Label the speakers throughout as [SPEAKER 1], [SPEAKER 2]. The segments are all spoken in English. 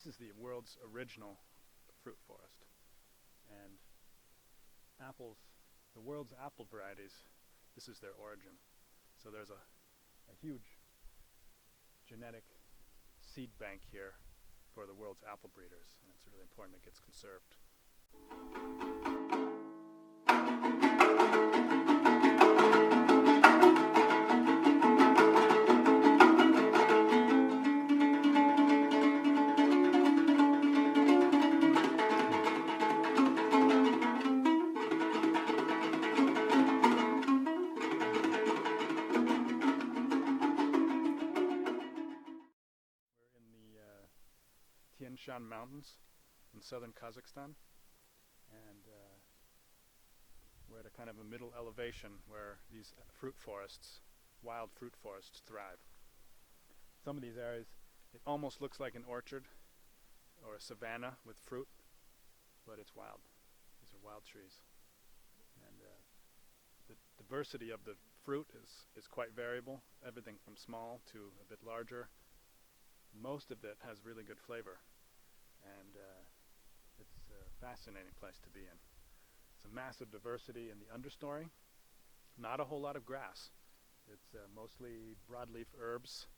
[SPEAKER 1] is the world's original fruit forest. And apples, the world's apple varieties, this is their origin. So there's a huge genetic seed bank here for the world's apple breeders, and it's really important it gets conserved. Mountains in southern Kazakhstan, and we're at a kind of a middle elevation where these fruit forests, wild fruit forests, thrive. Some of these areas, it almost looks like an orchard or a savanna with fruit, but it's wild. These are wild trees, and the diversity of the fruit is quite variable, everything from small to a bit larger. Most of it has really good flavor. And it's a fascinating place to be in. It's a massive diversity in the understory. Not a whole lot of grass. It's mostly broadleaf herbs,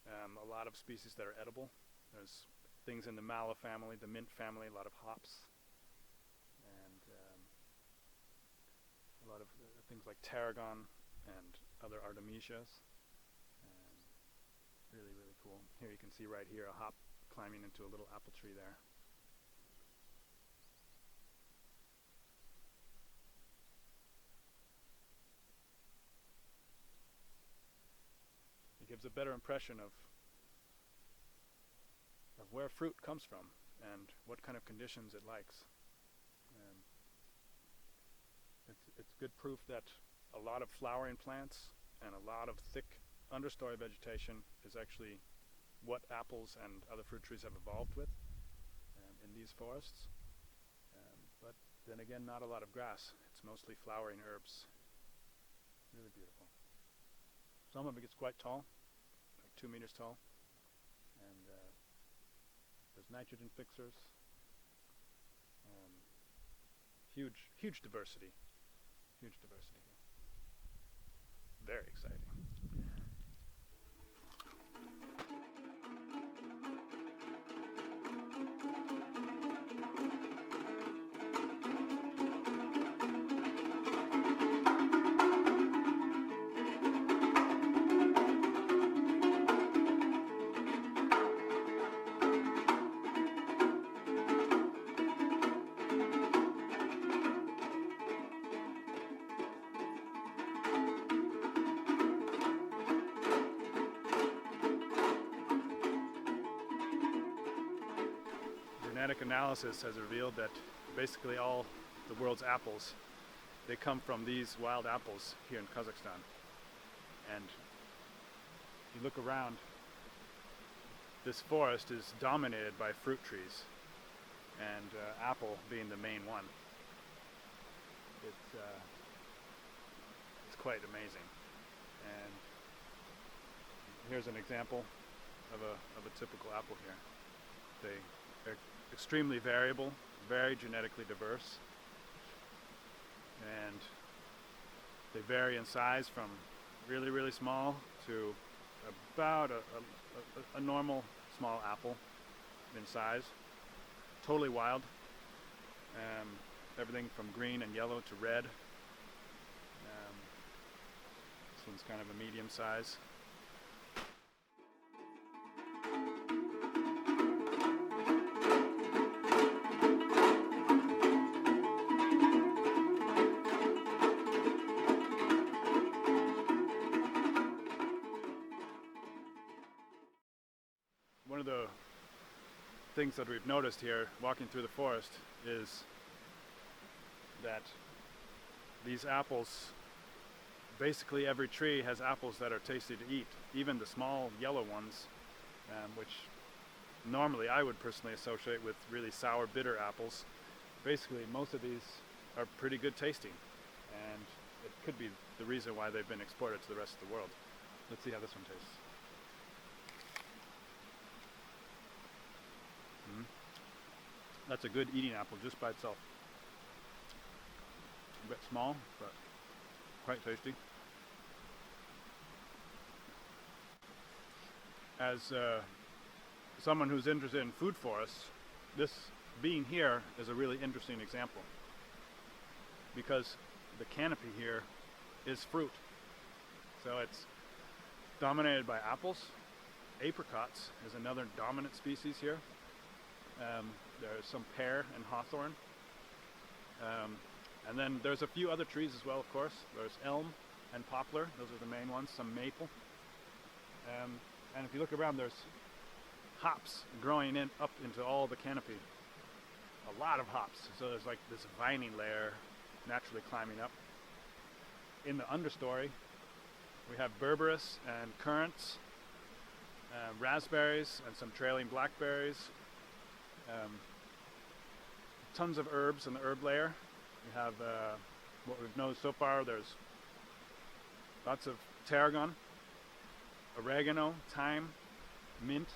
[SPEAKER 1] a lot of species that are edible. There's things in the mallow family, the mint family, a lot of hops, and a lot of things like tarragon and other artemisias. Really, really cool. Here you can see right here a hop climbing into a little apple tree there. It gives a better impression of where fruit comes from and what kind of conditions it likes. It's good proof that a lot of flowering plants and a lot of thick understory vegetation is actually what apples and other fruit trees have evolved with in these forests. But then again, not a lot of grass. It's mostly flowering herbs. Really beautiful. Some of it gets quite tall, like 2 meters tall. And there's nitrogen fixers. Huge diversity. Huge diversity here. Very exciting. Genetic analysis has revealed that basically all the world's apples, they come from these wild apples here in Kazakhstan. And if you look around, this forest is dominated by fruit trees, and apple being the main one. It's quite amazing. And here's an example of a typical apple here. They're extremely variable, very genetically diverse, and they vary in size from really, really small to about a normal small apple in size. Totally wild. Everything from green and yellow to red. This one's kind of a medium size. One of the things that we've noticed here walking through the forest is that these apples, basically every tree has apples that are tasty to eat, even the small yellow ones, which normally I would personally associate with really sour, bitter apples. Basically most of these are pretty good tasting, and it could be the reason why they've been exported to the rest of the world. Let's see how this one tastes. That's a good eating apple just by itself. A bit small, but quite tasty. As someone who's interested in food forests, this being here is a really interesting example, because the canopy here is fruit. So it's dominated by apples. Apricots is another dominant species here. There's some pear and hawthorn. And then there's a few other trees as well, of course. There's elm and poplar. Those are the main ones. Some maple. And if you look around, there's hops growing up into all the canopy. A lot of hops. So there's like this vining layer naturally climbing up. In the understory, we have berberis and currants, raspberries and some trailing blackberries, tons of herbs in the herb layer. We have what we've noticed so far. There's lots of tarragon, oregano, thyme, mint,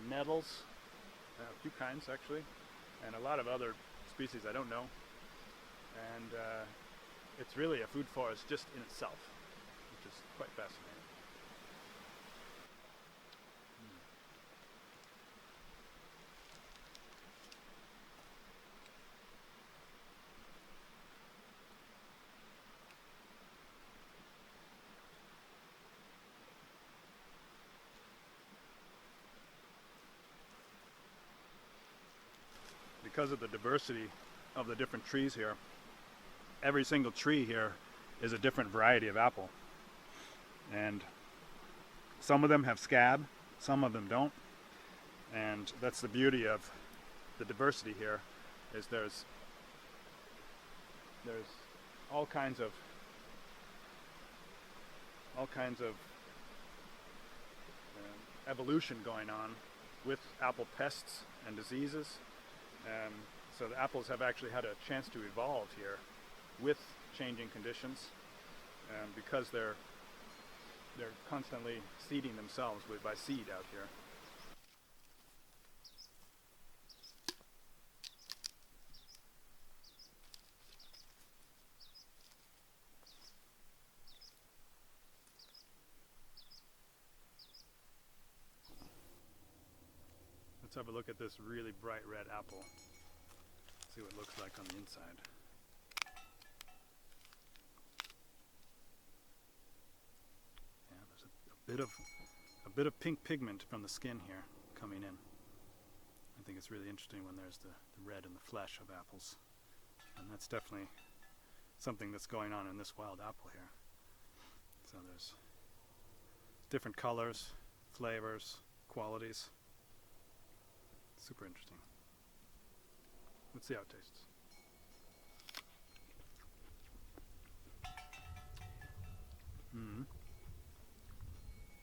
[SPEAKER 1] nettles, a few kinds actually, and a lot of other species I don't know. And it's really a food forest just in itself, which is quite fascinating. Because of the diversity of the different trees here, every single tree here is a different variety of apple. And some of them have scab, some of them don't. And that's the beauty of the diversity here, is there's all kinds of evolution going on with apple pests and diseases. So the apples have actually had a chance to evolve here with changing conditions, because they're constantly seeding themselves by seed out here. Let's have a look at this really bright red apple. See what it looks like on the inside. Yeah, there's a bit of pink pigment from the skin here coming in. I think it's really interesting when there's the red in the flesh of apples. And that's definitely something that's going on in this wild apple here. So there's different colors, flavors, qualities. Super interesting. Let's see how it tastes.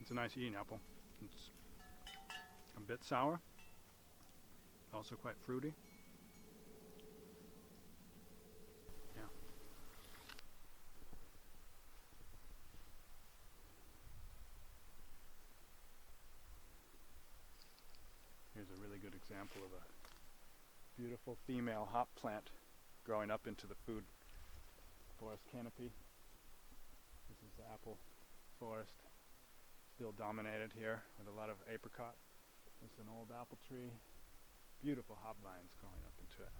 [SPEAKER 1] It's a nice eating apple. It's a bit sour, also quite fruity. Yeah. Here's a really good example of a beautiful female hop plant growing up into the food forest canopy. This is the apple forest, still dominated here with a lot of apricot. This is an old apple tree. Beautiful hop vines growing up into it.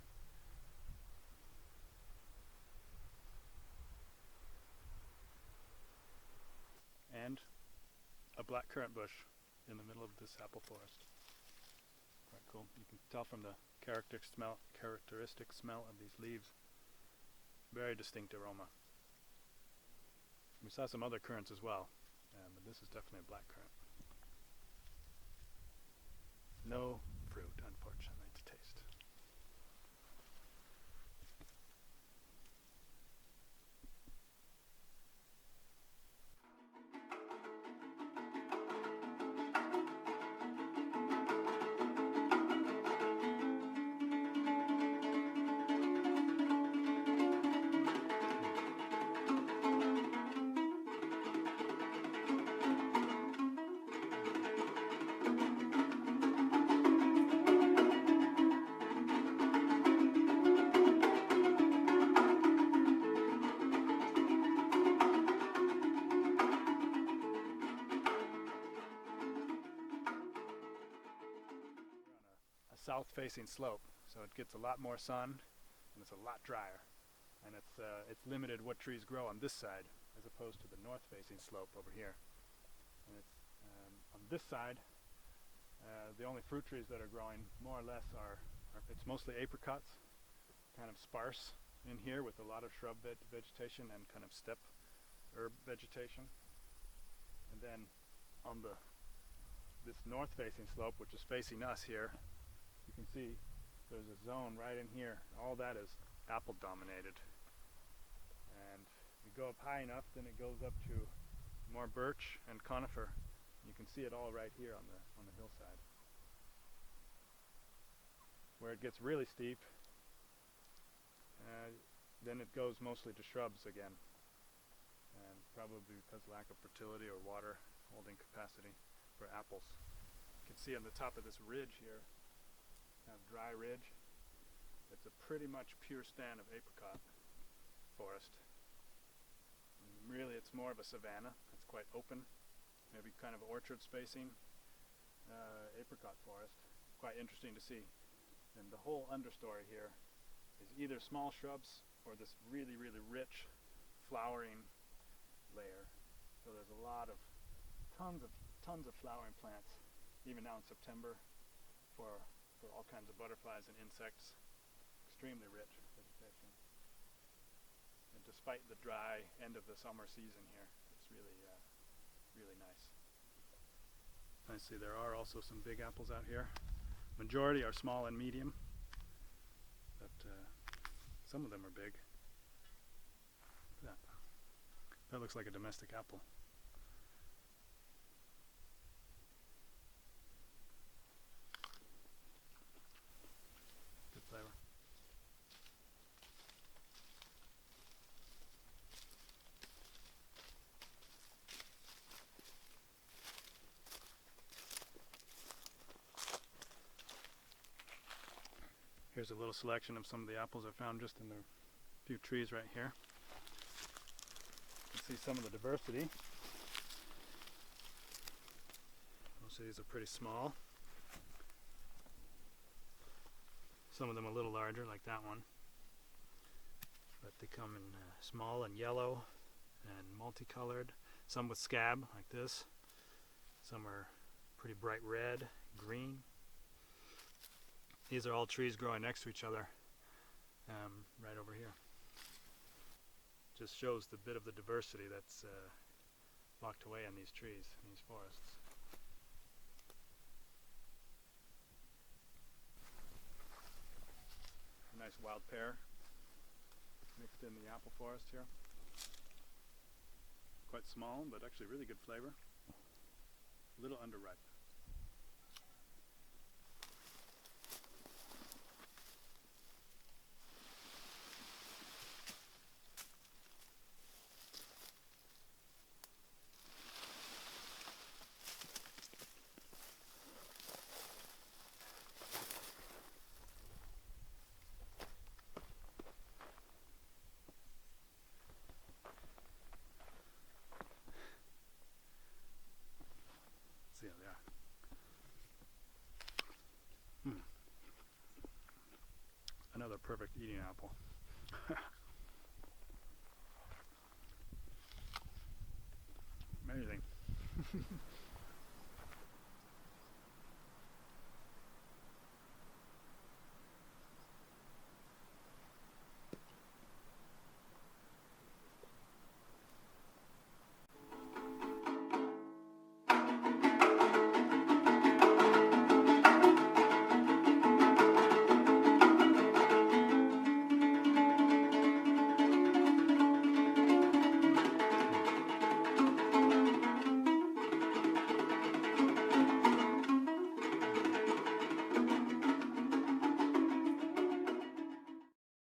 [SPEAKER 1] And a black currant bush in the middle of this apple forest. Quite cool. You can tell from the characteristic smell of these leaves. Very distinct aroma. We saw some other currants as well, but this is definitely a black currant. No fruit, unfortunately, to taste. south-facing slope, so it gets a lot more sun and it's a lot drier. And it's limited what trees grow on this side as opposed to the north-facing slope over here. And it's on this side, the only fruit trees that are growing more or less are it's mostly apricots, kind of sparse in here with a lot of shrub vegetation and kind of steppe herb vegetation. And then on this north-facing slope, which is facing us here, you can see there's a zone right in here. All that is apple dominated. And you go up high enough, then it goes up to more birch and conifer. You can see it all right here on the hillside. Where it gets really steep, then it goes mostly to shrubs again, and probably because lack of fertility or water holding capacity for apples. You can see on the top of this ridge here, kind of dry ridge, it's a pretty much pure stand of apricot forest. And really it's more of a savanna. It's quite open, maybe kind of orchard spacing, apricot forest. Quite interesting to see. And the whole understory here is either small shrubs or this really, really rich flowering layer. So there's a lot of tons of flowering plants, even now in September, for all kinds of butterflies and insects. Extremely rich vegetation. And despite the dry end of the summer season here, it's really, really nice. I see there are also some big apples out here. Majority are small and medium, but some of them are big. Look at that. That looks like a domestic apple. Good flavor. Here's a little selection of some of the apples I found just in the few trees right here. You can see some of the diversity. Most of these are pretty small. Some of them a little larger, like that one. But they come in small and yellow and multicolored. Some with scab, like this. Some are pretty bright red, green. These are all trees growing next to each other, right over here. Just shows the bit of the diversity that's locked away in these trees, in these forests. A nice wild pear mixed in the apple forest here. Quite small, but actually really good flavor. A little underripe. See how they are. Another perfect eating apple. Amazing.